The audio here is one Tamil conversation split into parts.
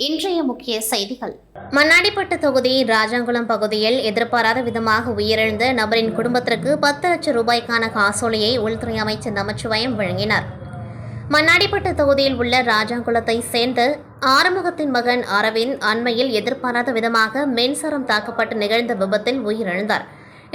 இன்றைய முக்கிய செய்திகள். மண்ணாடிப்பட்டு தொகுதி ராஜாங்குளம் பகுதியில் எதிர்பாராத விதமாக உயிரிழந்த நபரின் குடும்பத்திற்கு 10 லட்சம் ரூபாய்க்கான காசோலையை உள்துறை அமைச்சர் நமச்சிவாயம் வழங்கினார். மண்ணாடிப்பட்டு தொகுதியில் உள்ள ராஜாங்குளத்தை சேர்ந்த ஆறுமுகத்தின் மகன் அரவிந்த் அண்மையில் எதிர்பாராத விதமாக மின்சாரம் தாக்கப்பட்டு நிகழ்ந்த விபத்தில் உயிரிழந்தார்.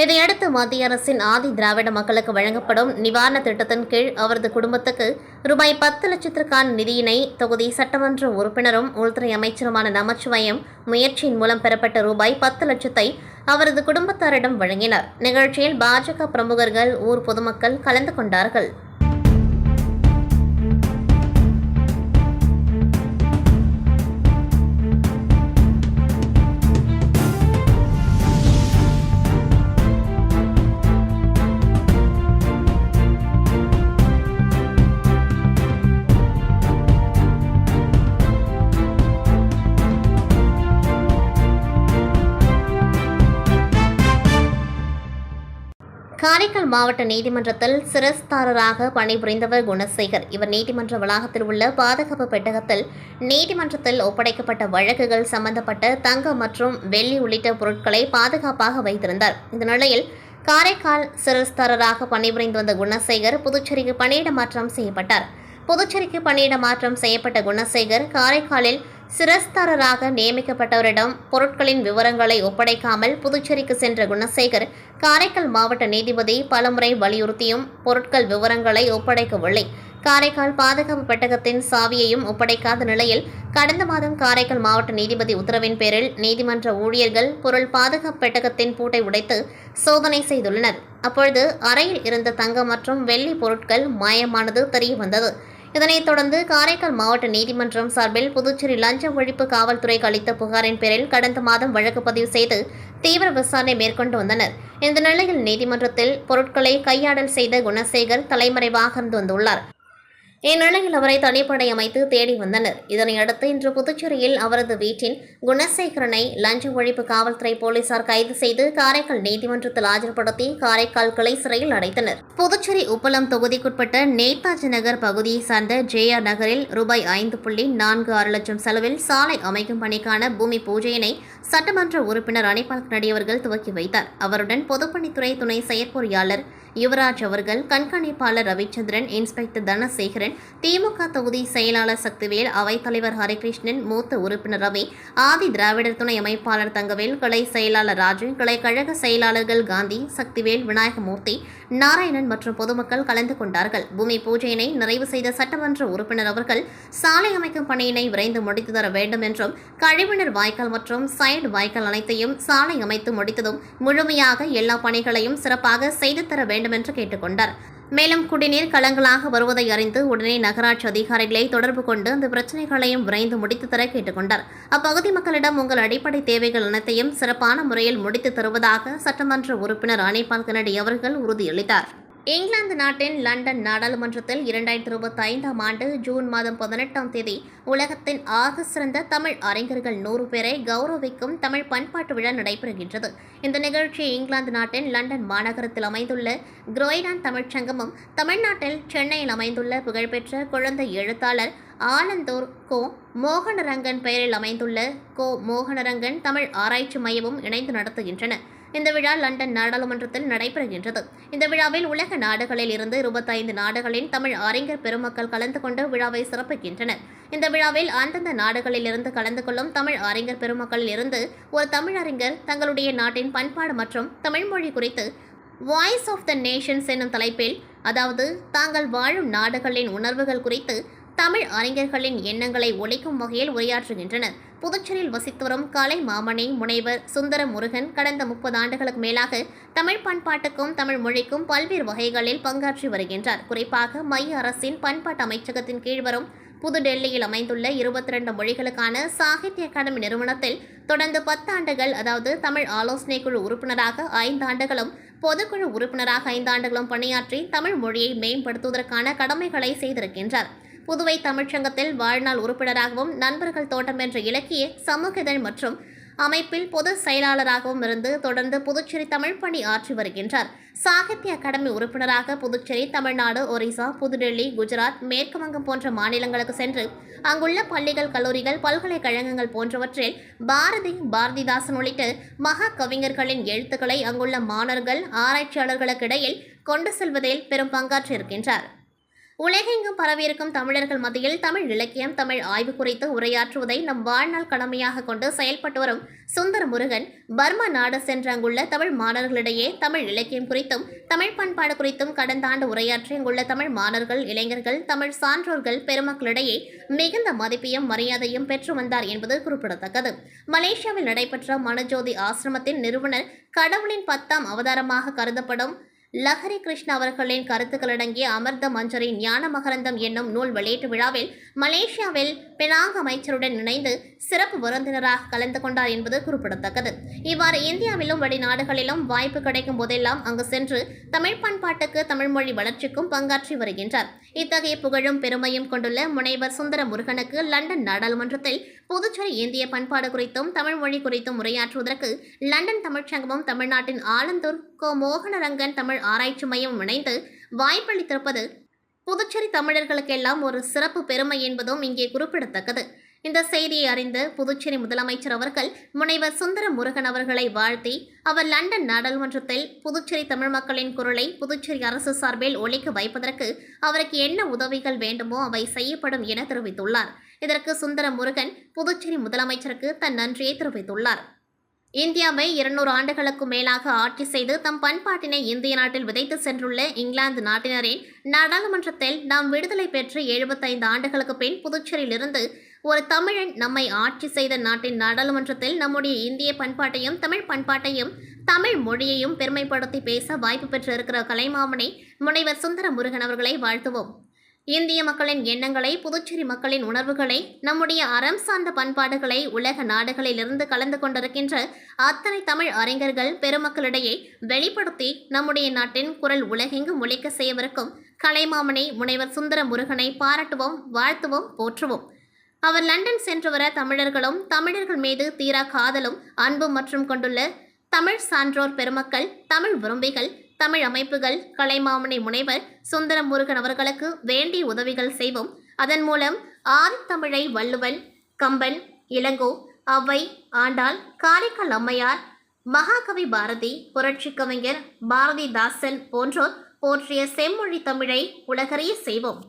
இதையடுத்து மத்திய அரசின் ஆதி திராவிட மக்களுக்கு வழங்கப்படும் நிவாரண திட்டத்தின் கீழ் அவரது குடும்பத்துக்கு ரூபாய் 10 லட்சத்திற்கான நிதியினை தொகுதி சட்டமன்ற உறுப்பினரும் உள்துறை அமைச்சருமான நமச்சிவாயம் முயற்சியின் மூலம் பெறப்பட்ட ரூபாய் 10 லட்சத்தை அவரது குடும்பத்தாரிடம் வழங்கினார். நிகழ்ச்சியில் பாஜக பிரமுகர்கள், ஊர் பொதுமக்கள் கலந்து கொண்டார்கள். காரைக்கால் மாவட்ட நீதிமன்றத்தில் சிரஸ்தாரராக பணிபுரிந்தவர் குணசேகர். இவர் நீதிமன்ற வளாகத்தில் உள்ள பாதுகாப்பு பெட்டகத்தில் நீதிமன்றத்தில் ஒப்படைக்கப்பட்ட வழக்குகள் சம்பந்தப்பட்ட தங்கம் மற்றும் வெள்ளி உள்ளிட்ட பொருட்களை பாதுகாப்பாக வைத்திருந்தார். இந்த நிலையில் காரைக்கால் சிரஸ்தாரராக பணிபுரிந்து வந்த குணசேகர் புதுச்சேரிக்கு பணியிட மாற்றம் செய்யப்பட்டார். புதுச்சேரிக்கு பணியிட மாற்றம் செய்யப்பட்ட குணசேகர் காரைக்காலில் சிரஸ்தாரராக நியமிக்கப்பட்டவரிடம் பொருட்களின் விவரங்களை ஒப்படைக்காமல் புதுச்சேரிக்கு சென்ற குணசேகர் காரைக்கால் மாவட்ட நீதிபதி பலமுறை வலியுறுத்தியும் பொருட்கள் விவரங்களை ஒப்படைக்கவில்லை. காரைக்கால் பாதுகாப்பு பெட்டகத்தின் சாவியையும் ஒப்படைக்காத நிலையில் கடந்த மாதம் காரைக்கால் மாவட்ட நீதிபதி உத்தரவின் பேரில் நீதிமன்ற ஊழியர்கள் பொருள் பாதுகாப்பு பெட்டகத்தின் பூட்டை உடைத்து சோதனை செய்துள்ளனர். அப்பொழுது அறையில் இருந்த தங்கம் மற்றும் வெள்ளி பொருட்கள் மாயமானது தெரியவந்தது. இதனைத் தொடர்ந்து காரைக்கால் மாவட்ட நீதிமன்றம் சார்பில் புதுச்சேரி லஞ்ச ஒழிப்பு காவல்துறைக்கு அளித்த புகாரின் பேரில் கடந்த மாதம் வழக்கு பதிவு செய்து தீவிர விசாரணை மேற்கொண்டு வந்தனர். இந்த நிலையில் நீதிமன்றத்தில் பொருட்களை கையாடல் செய்த குணசேகர் தலைமறைவாக இருந்து வந்துள்ளார். இந்நிலையில் அவரை தனிப்படை அமைத்து தேடி வந்தனர். இதனையடுத்து இன்று புதுச்சேரியில் அவரது வீட்டின் குணசேகரனை லஞ்ச ஒழிப்பு காவல்துறை போலீசார் கைது செய்து காரைக்கால் நீதிமன்றத்தில் ஆஜர்படுத்தி காரைக்கால் கிளை சிறையில் அடைத்தனர். புதுச்சேரி உப்பளம் தொகுதிக்குட்பட்ட நேதாஜி நகர் பகுதியை சார்ந்த ஜேஆர் நகரில் ரூபாய் 5.46 லட்சம் செலவில் சாலை அமைக்கும் பணிக்கான பூமி பூஜையினை சட்டமன்ற உறுப்பினர் அனிபால் கனடி அவர்கள் துவக்கி வைத்தார். அவருடன் பொதுப்பணித்துறை துணை செயற்பொறியாளர் யுவராஜ் அவர்கள், கண்காணிப்பாளர் ரவிச்சந்திரன், இன்ஸ்பெக்டர் தனசேகரன், திமுக தொகுதி செயலாளர் சக்திவேல், அவைத்தலைவர் ஹரிகிருஷ்ணன், மூத்த உறுப்பினர் ரவி, ஆதி திராவிடர் துணை அமைப்பாளர் தங்கவேல், கிளை செயலாளர் ராஜு, கிளை கழக செயலாளர்கள் காந்தி, சக்திவேல், விநாயகமூர்த்தி, நாராயணன் மற்றும் பொதுமக்கள் கலந்து கொண்டார்கள். பூமி பூஜையினை நிறைவு செய்த சட்டமன்ற உறுப்பினர் அவர்கள் சாலை அமைக்கும் பணியினை விரைந்து முடித்து தர வேண்டும் என்றும், கழிவுநீர் வாய்க்கால் மற்றும் சைடு வாய்க்கால் அனைத்தையும் சாலை அமைத்து முடித்ததும் முழுமையாக எல்லா பணிகளையும் சிறப்பாக செய்து தர வேண்டும் என்று கேட்டுக்கொண்டார். மேலும் குடிநீர் கலங்களாக வருவதை அறிந்து உடனே நகராட்சி அதிகாரிகளை தொடர்பு கொண்டு அந்த பிரச்சினைகளையும் விரைந்து முடித்து தர கேட்டுக்கொண்டார். அப்பகுதி மக்களிடம் உங்கள் அடிப்படை தேவைகள் அனைத்தையும் சிறப்பான முறையில் முடித்து தருவதாக சட்டமன்ற உறுப்பினர் அனிபால் கனடி அவர்கள் உறுதியளித்தார். இங்கிலாந்து நாட்டின் லண்டன் நாடாளுமன்றத்தில் 2025ஆம் ஆண்டு ஜூன் மாதம் 18ஆம் தேதி உலகத்தின் ஆக சிறந்த தமிழ் அறிஞர்கள் 100 பேரை கௌரவிக்கும் தமிழ் பண்பாட்டு விழா நடைபெறுகின்றது. இந்த நிகழ்ச்சி இங்கிலாந்து நாட்டின் லண்டன் மாநகரத்தில் அமைந்துள்ள குரோய்டான் தமிழ்ச்சங்கமும், தமிழ்நாட்டில் சென்னையில் அமைந்துள்ள புகழ்பெற்ற குழந்தை எழுத்தாளர் ஆலந்தூர் கோ மோகனரங்கன் பெயரில் அமைந்துள்ள கோ மோகனரங்கன் தமிழ் ஆராய்ச்சி மையமும் இணைந்து நடத்துகின்றன. இந்த விழா லண்டன் நாடாளுமன்றத்தில் நடைபெறுகின்றது. இந்த விழாவில் உலக நாடுகளில் இருந்து 25 நாடுகளின் தமிழ் அறிஞர் பெருமக்கள் கலந்து கொண்டு விழாவை சிறப்பிக்கின்றனர். இந்த விழாவில் அந்தந்த நாடுகளில் இருந்து கலந்து கொள்ளும் தமிழ் அறிஞர் பெருமக்களில் இருந்து ஒரு தமிழறிஞர் தங்களுடைய நாட்டின் பண்பாடு மற்றும் தமிழ் மொழி குறித்து வாய்ஸ் ஆஃப் த நேஷன்ஸ் என்னும் தலைப்பில், அதாவது தாங்கள் வாழும் நாடுகளின் உணர்வுகள் குறித்து தமிழ் அறிஞர்களின் எண்ணங்களை ஒலிக்கும் வகையில் உரையாற்றுகின்றனர். புதுச்சேரியில் வசித்து வரும் கலை மாமணி முனைவர் சுந்தர முருகன் கடந்த 30 ஆண்டுகளுக்கு மேலாக தமிழ் பண்பாட்டுக்கும் தமிழ் மொழிக்கும் பல்வேறு வகைகளில் பங்காற்றி வருகின்றார். குறிப்பாக மைய அரசின் பண்பாட்டு அமைச்சகத்தின் கீழ் வரும் புதுடெல்லியில் அமைந்துள்ள 22 மொழிகளுக்கான சாகித்ய அகாடமி நிறுவனத்தில் தொடர்ந்து 10 ஆண்டுகள், அதாவது தமிழ் ஆலோசனை குழு உறுப்பினராக 5 ஆண்டுகளும் பொதுக்குழு உறுப்பினராக 5 ஆண்டுகளும் பணியாற்றி தமிழ் மொழியை மேம்படுத்துவதற்கான கடமைகளை செய்திருக்கின்றார். புதுவை தமிழ்ச்சங்கத்தில் வாழ்நாள் உறுப்பினராகவும் நண்பர்கள் தோட்டம் என்ற இலக்கிய சமூக இதழ் மற்றும் அமைப்பில் பொதுச் செயலாளராகவும் இருந்து தொடர்ந்து புதுச்சேரி தமிழ் பணி ஆற்றி வருகின்றார். சாகித்ய அகாடமி உறுப்பினராக புதுச்சேரி, தமிழ்நாடு, ஒரிசா, புதுடெல்லி, குஜராத், மேற்கு வங்கம் போன்ற மாநிலங்களுக்கு சென்று அங்குள்ள பள்ளிகள், கல்லூரிகள், பல்கலைக்கழகங்கள் போன்றவற்றில் பாரதிதாசன் உள்ளிட்ட மகா கவிஞர்களின் எழுத்துக்களை அங்குள்ள மாணவர்கள், ஆராய்ச்சியாளர்களுக்கிடையில் கொண்டு செல்வதில் பெரும் பங்காற்றியிருக்கின்றார். உலகெங்கும் பரவியிருக்கும் தமிழர்கள் மத்தியில் தமிழ் இலக்கியம், தமிழ் ஆய்வு குறித்து உரையாற்றுவதை நம் வாழ்நாள் கடமையாக கொண்டு செயல்பட்டு வரும் சுந்தர முருகன் பர்மா நாடு சென்ற அங்குள்ள தமிழ் மாணவர்களிடையே தமிழ் இலக்கியம் குறித்தும் தமிழ் பண்பாடு குறித்தும் கடந்த ஆண்டு உரையாற்றி அங்குள்ள தமிழ் மாணவர்கள், இளைஞர்கள், தமிழ் சான்றோர்கள் பெருமக்களிடையே மிகுந்த மதிப்பையும் மரியாதையும் பெற்று வந்தார் என்பது குறிப்பிடத்தக்கது. மலேசியாவில் நடைபெற்ற மனுஜோதி ஆசிரமத்தின் நிறுவனர், கடவுளின் 10ஆம் அவதாரமாக கருதப்படும் லஹரி கிருஷ்ணா அவர்களின் கருத்துக்களடங்கிய அமிர்த மஞ்சரி ஞான மகரந்தம் என்னும் நூல் வெளியீட்டு விழாவில் மலேசியாவில் பினாங் அமைச்சருடன் இணைந்து சிறப்பு விருந்தினராக கலந்து கொண்டார் என்பது குறிப்பிடத்தக்கது. இவ்வாறு இந்தியாவிலும் வெளிநாடுகளிலும் வாய்ப்பு கிடைக்கும் போதெல்லாம் அங்கு சென்று தமிழ் பண்பாட்டுக்கு, தமிழ் மொழி வளர்ச்சிக்கும் பங்காற்றி வருகின்றார். இத்தகைய புகழும் பெருமையும் கொண்டுள்ள முனைவர் சுந்தர முருகனுக்கு லண்டன் நாடாளுமன்றத்தில் புதுச்சேரி இந்திய பண்பாடு குறித்தும் தமிழ் மொழி குறித்தும் உரையாற்றுவதற்கு லண்டன் தமிழ்ச்சங்கமும் தமிழ்நாட்டின் ஆலந்தூர் மோகனரங்கன் தமிழ் ஆராய்ச்சி மையம் இணைந்து வாய்ப்பளித்திருப்பது புதுச்சேரி தமிழர்களுக்கெல்லாம் ஒரு சிறப்பு பெருமை என்பதும் இங்கே குறிப்பிடத்தக்கது. இந்த செய்தியை அறிந்த புதுச்சேரி முதலமைச்சர் அவர்கள் முனைவர் சுந்தர முருகன் அவர்களை வாழ்த்தி, அவர் லண்டன் நாடாளுமன்றத்தில் புதுச்சேரி தமிழ் மக்களின் குரலை புதுச்சேரி அரசு சார்பில் ஒலிக்க வைப்பதற்கு அவருக்கு என்ன உதவிகள் வேண்டுமோ அவை செய்யப்படும் என தெரிவித்துள்ளார். இதற்கு சுந்தர முருகன் புதுச்சேரி முதலமைச்சருக்கு தன் நன்றியை தெரிவித்துள்ளார். இந்தியாவை 200 ஆண்டுகளுக்கு மேலாக ஆட்சி செய்து தம் பண்பாட்டினை இந்திய நாட்டில் விதைத்து சென்றுள்ள இங்கிலாந்து நாட்டினரின் நாடாளுமன்றத்தில் நாம் விடுதலை பெற்று 75 ஆண்டுகளுக்கு பின் புதுச்சேரியிலிருந்து ஒரு தமிழன் நம்மை ஆட்சி செய்த நாட்டின் நாடாளுமன்றத்தில் நம்முடைய இந்திய பண்பாட்டையும், தமிழ் பண்பாட்டையும், தமிழ் மொழியையும் பெருமைப்படுத்தி பேச வாய்ப்பு பெற்றிருக்கிற கலைமாமணி முனைவர் சுந்தர முருகன் அவர்களை வாழ்த்துவோம். இந்திய மக்களின் எண்ணங்களை, புதுச்சேரி மக்களின் உணர்வுகளை, நம்முடைய அறம் சார்ந்த பண்பாடுகளை உலக நாடுகளிலிருந்து கலந்து கொண்டிருக்கின்ற அத்தனை தமிழ் அறிஞர்கள் பெருமக்களிடையே வெளிப்படுத்தி நம்முடைய நாட்டின் குரல் உலகெங்கும் ஒலிக்க செய்யவிருக்கும் கலைமாமணி முனைவர் சுந்தர முருகனை பாராட்டுவோம், வாழ்த்துவோம், போற்றுவோம். அவர் லண்டன் சென்று வர தமிழர்களும், தமிழர்கள் மீது தீரா காதலும் அன்பும் மற்றும் கொண்டுள்ள தமிழ் சான்றோர் பெருமக்கள், தமிழ் விரும்பிகள், தமிழ் அமைப்புகள் கலைமாமணி முனைவர் சுந்தர முருகன் அவர்களுக்கு வேண்டிய உதவிகள் செய்வோம். அதன் மூலம் ஆதித்தமிழை வள்ளுவன், கம்பன், இளங்கோ, ஔவை, ஆண்டாள், காரைக்கால் அம்மையார், மகாகவி பாரதி, புரட்சி கவிஞர் பாரதிதாசன் போன்றோர் போற்றிய செம்மொழி தமிழை உலகறிய செய்வோம்.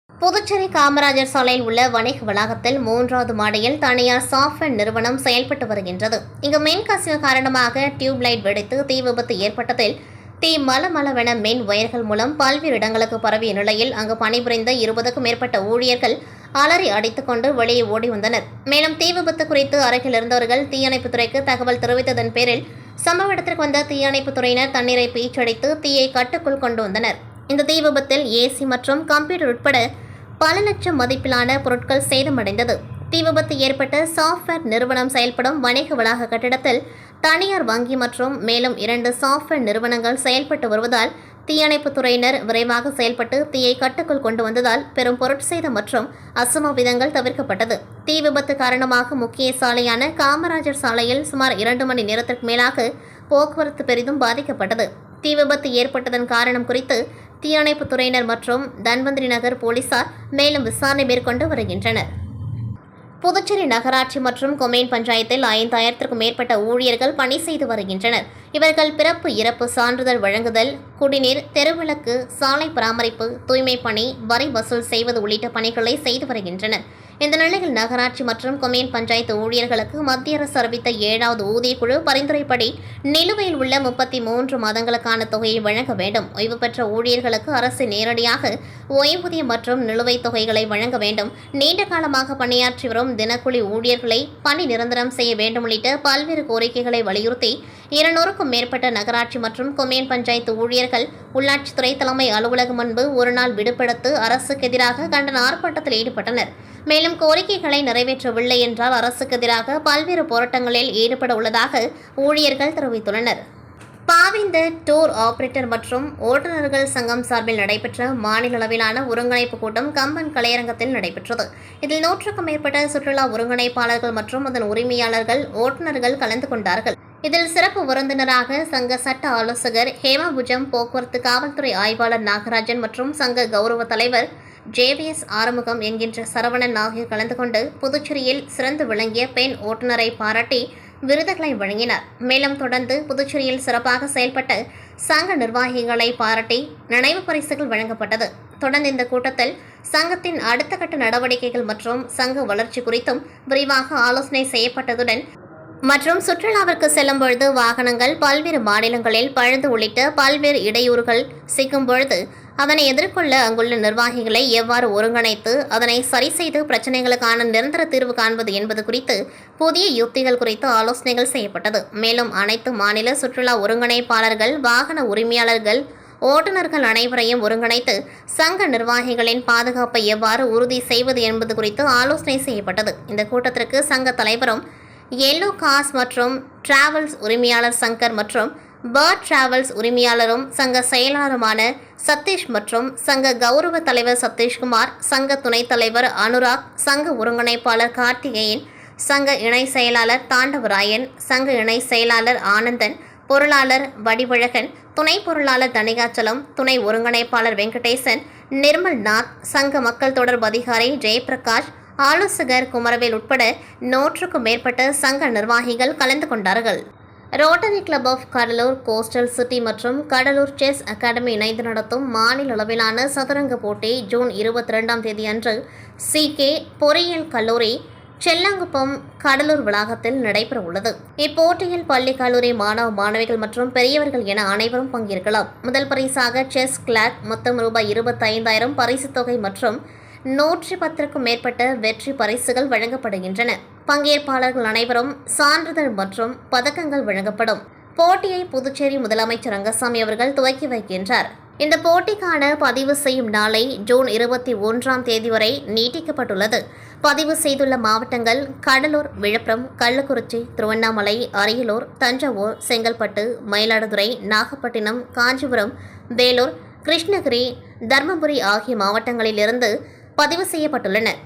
புதுச்சேரி காமராஜர் சாலையில் உள்ள வணிக வளாகத்தில் 3வது மாடியில் தனியார் சாஃப்ட்வேர் நிறுவனம் செயல்பட்டு வருகின்றது. இங்கு மின்கசிவு காரணமாக டியூப் லைட் வெடித்து தீ விபத்து ஏற்பட்டதில் தீ மலமளவென மின் வயர்கள் மூலம் பல்வேறு இடங்களுக்கு பரவிய நிலையில் அங்கு பணிபுரிந்த 20க்கும் மேற்பட்ட ஊழியர்கள் அலறி அடித்துக்கொண்டு வெளியே ஓடி வந்தனர். மேலும் தீ விபத்து குறித்து அருகில் இருந்தவர்கள் தீயணைப்புத்துறைக்கு தகவல் தெரிவித்ததன் பேரில் சம்பவ இடத்திற்கு வந்த தீயணைப்புத்துறையினர் தண்ணீரை பீச்சடித்து தீயை கட்டுக்குள் கொண்டு வந்தனர். இந்த தீ விபத்தில் ஏசி மற்றும் கம்ப்யூட்டர் உட்பட பல லட்சம் மதிப்பிலான பொருட்கள் சேதமடைந்தது. தீ விபத்து ஏற்பட்ட சாஃப்ட்வேர் நிறுவனம் செயல்படும் வணிக வளாக கட்டிடத்தில் தனியார் வங்கி மற்றும் மேலும் 2 சாஃப்ட்வேர் நிறுவனங்கள் செயல்பட்டு வருவதால் தீயணைப்புத்துறையினர் விரைவாக செயல்பட்டு தீயை கட்டுக்குள் கொண்டு வந்ததால் பெரும் பொருட்சேதம் மற்றும் அசம்பாவிதங்கள் தவிர்க்கப்பட்டது. தீ விபத்து காரணமாக முக்கிய சாலையான காமராஜர் சாலையில் சுமார் 2 மணி நேரத்திற்கு மேலாக போக்குவரத்து பெரிதும் பாதிக்கப்பட்டது. தீ விபத்து ஏற்பட்டதன் காரணம் குறித்து தீயணைப்புத்துறையினர் மற்றும் தன்வந்திரி நகர் போலீசார் மேலும் விசாரணை மேற்கொண்டு வருகின்றனர். புதுச்சேரி நகராட்சி மற்றும் கொம்யூன் பஞ்சாயத்தில் 5000க்கும் மேற்பட்ட ஊழியர்கள் பணி செய்து வருகின்றனர். இவர்கள் பிறப்பு, இறப்பு சான்றிதழ் வழங்குதல், குடிநீர், தெருவிளக்கு, சாலை பராமரிப்பு, தூய்மை பணி, வரி வசூல் செய்வது உள்ளிட்ட பணிகளை செய்து வருகின்றனர். இந்த நிலையில் நகராட்சி மற்றும் கொம்யூன் பஞ்சாயத்து ஊழியர்களுக்கு மத்திய அரசு அறிவித்த 7வது ஊதியக்குழு பரிந்துரைப்படி நிலுவையில் உள்ள 33 மாதங்களுக்கான தொகையை வழங்க வேண்டும். ஓய்வு பெற்ற ஊழியர்களுக்கு அரசு நேரடியாக ஓய்வூதியம் மற்றும் நிலுவைத் தொகைகளை வழங்க வேண்டும். நீண்ட காலமாக பணியாற்றி வரும் தினக்கூலி ஊழியர்களை பணி நிரந்தரம் செய்ய வேண்டும் உள்ளிட்ட பல்வேறு கோரிக்கைகளை வலியுறுத்தி 200க்கும் மேற்பட்ட நகராட்சி மற்றும் கொம்யூன் பஞ்சாயத்து ஊழியர்கள் உள்ளாட்சித்துறை தலைமை அலுவலகம் முன்பு ஒருநாள் விடுபெடுத்து அரசுக்கு எதிராக கண்டன ஆர்ப்பாட்டத்தில் ஈடுபட்டனர். மேலும் கோரிக்கைகளை நிறைவேற்றவில்லை என்றால் அரசுக்கு எதிராக பல்வேறு போராட்டங்களில் ஈடுபட உள்ளதாக ஊழியர்கள் தெரிவித்துள்ளனர். பாவேந்தர் டூர் ஆபரேட்டர் மற்றும் ஓட்டுநர்கள் சங்கம் சார்பில் நடைபெற்ற மாநில அளவிலான ஒருங்கிணைப்பு கூட்டம் கம்பன் கலையரங்கத்தில் நடைபெற்றது. இதில் 100க்கும் மேற்பட்ட சுற்றுலா ஒருங்கிணைப்பாளர்கள் மற்றும் அதன் உரிமையாளர்கள், ஓட்டுநர்கள் கலந்து கொண்டார்கள். இதில் சிறப்பு விருந்தினராக சங்க சட்ட ஆலோசகர் ஹேமபுஜம், போக்குவரத்து காவல்துறை ஆய்வாளர் நாகராஜன் மற்றும் சங்க கௌரவ தலைவர் JVS ஆறுமுகம் என்கின்ற சரவணன் ஆகியோர் கலந்து கொண்டு புதுச்சேரியில் சிறந்து விளங்கிய பெண் ஓட்டுநரை பாராட்டி விருதுகளை வழங்கினார். மேலும் தொடர்ந்து புதுச்சேரியில் சிறப்பாக செயல்பட்ட சங்க நிர்வாகிகளை பாராட்டி நினைவு பரிசுகள் வழங்கப்பட்டது. தொடர்ந்து இந்த கூட்டத்தில் சங்கத்தின் அடுத்த கட்ட நடவடிக்கைகள் மற்றும் சங்க வளர்ச்சி குறித்தும் விரிவாக ஆலோசனை செய்யப்பட்டதுடன் மற்றும் சுற்றுலாவிற்கு செல்லும் பொழுது வாகனங்கள் பல்வேறு மாநிலங்களில் பழுது உள்ளிட்ட பல்வேறு இடையூறுகள் சிக்கும் பொழுது அதனை எதிர்கொள்ள அங்குள்ள நிர்வாகிகளை எவ்வாறு ஒருங்கிணைத்து அதனை சரி செய்து பிரச்சினைகளுக்கான நிரந்தர தீர்வு காண்பது என்பது குறித்து புதிய யுக்திகள் குறித்து ஆலோசனைகள் செய்யப்பட்டது. மேலும் அனைத்து மாநில சுற்றுலா ஒருங்கிணைப்பாளர்கள், வாகன உரிமையாளர்கள், ஓட்டுநர்கள் அனைவரையும் ஒருங்கிணைத்து சங்க நிர்வாகிகளின் பாதுகாப்பை எவ்வாறு உறுதி செய்வது என்பது குறித்து ஆலோசனை செய்யப்பட்டது. இந்த கூட்டத்திற்கு சங்க தலைவரும் எல்லோ கார்ஸ் மற்றும் டிராவல்ஸ் உரிமையாளர் சங்கர் மற்றும் பேர்ட் டிராவல்ஸ் உரிமையாளரும் சங்க செயலாளருமான சதீஷ் மற்றும் சங்க கௌரவ தலைவர் சதீஷ்குமார், சங்க துணைத் தலைவர் அனுராக், சங்க ஒருங்கிணைப்பாளர் கார்த்திகேயன், சங்க இணை செயலாளர் தாண்டவராயன், சங்க இணை செயலாளர் ஆனந்தன், பொருளாளர் வடிவழகன், துணை பொருளாளர் தணிகாச்சலம், துணை ஒருங்கிணைப்பாளர் வெங்கடேசன், நிர்மல்நாத், சங்க மக்கள் தொடர்பு அதிகாரி ஜெயபிரகாஷ், ஆலோசகர் குமரவேல் உட்பட 100க்கும் மேற்பட்ட சங்க நிர்வாகிகள் கலந்து கொண்டார்கள். Rotary club of Cuddalore, coastal city மற்றும் கடலூர் செஸ் அகாடமி இணைந்து நடத்தும் மாநில அளவிலான சதுரங்க போட்டி ஜூன் 22ஆம் தேதி அன்று CK பொறியியல் கல்லூரி செல்லாங்குப்பம் கடலூர் வளாகத்தில் நடைபெற உள்ளது. இப்போட்டியில் பள்ளி, கல்லூரி மாணவ மாணவிகள் மற்றும் பெரியவர்கள் என அனைவரும் பங்கேற்கலாம். முதல் பரிசாக செஸ் கிளாக் மொத்தம் ரூபாய் 25,000 பரிசுத் தொகை மற்றும் 110க்கும் மேற்பட்ட வெற்றி பரிசுகள் வழங்கப்படுகின்றன. பங்கேற்பாளர்கள் அனைவரும் சான்றிதழ் மற்றும் பதக்கங்கள் வழங்கப்படும். போட்டியை புதுச்சேரி முதலமைச்சர் ரங்கசாமி அவர்கள் துவக்கி வைக்கின்றார். இந்த போட்டிக்கான பதிவு செய்யும் நாளை ஜூன் 21ஆம் தேதி வரை நீட்டிக்கப்பட்டுள்ளது. பதிவு செய்துள்ள மாவட்டங்கள் கடலூர், விழுப்புரம், கள்ளக்குறிச்சி, திருவண்ணாமலை, அரியலூர், தஞ்சாவூர், செங்கல்பட்டு, மயிலாடுதுறை, நாகப்பட்டினம், காஞ்சிபுரம், வேலூர், கிருஷ்ணகிரி, தர்மபுரி ஆகிய மாவட்டங்களிலிருந்து பதிவு செய்யப்பட்டுள்ளனர்.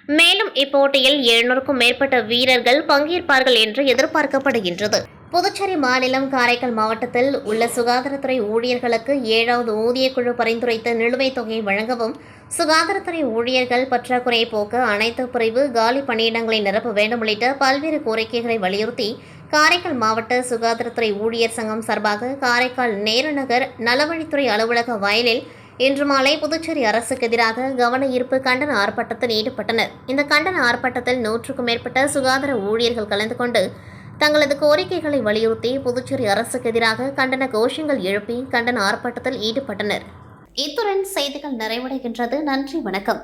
மேலும் இப்போட்டியில் 700க்கும் மேற்பட்ட வீரர்கள் பங்கேற்பார்கள் என்று எதிர்பார்க்கப்படுகின்றது. புதுச்சேரி மாநிலம் காரைக்கால் மாவட்டத்தில் உள்ள சுகாதாரத்துறை ஊழியர்களுக்கு 7வது ஊதியக்குழு பரிந்துரைத்த நிலுவைத் தொகையை வழங்கவும், சுகாதாரத்துறை ஊழியர்கள் பற்றாக்குறையை போக்க அனைத்து பிரிவு காலி பணியிடங்களை நிரப்ப வேண்டும் உள்ளிட்ட பல்வேறு கோரிக்கைகளை வலியுறுத்தி காரைக்கால் மாவட்ட சுகாதாரத்துறை ஊழியர் சங்கம் சார்பாக காரைக்கால் நேருநகர் நலவழித்துறை அலுவலக வயலில் இன்று மாலை புதுச்சேரி அரசுக்கு எதிராக கவன ஈர்ப்பு கண்டன ஆர்ப்பாட்டத்தில் ஈடுபட்டனர். இந்த கண்டன ஆர்ப்பாட்டத்தில் 100க்கும் மேற்பட்ட சுகாதார ஊழியர்கள் கலந்து கொண்டு தங்களது கோரிக்கைகளை வலியுறுத்தி புதுச்சேரி அரசுக்கு எதிராக கண்டன கோஷங்கள் எழுப்பி கண்டன ஆர்ப்பாட்டத்தில் ஈடுபட்டனர். இத்துடன் செய்திகள் நிறைவடைகின்றது. நன்றி, வணக்கம்.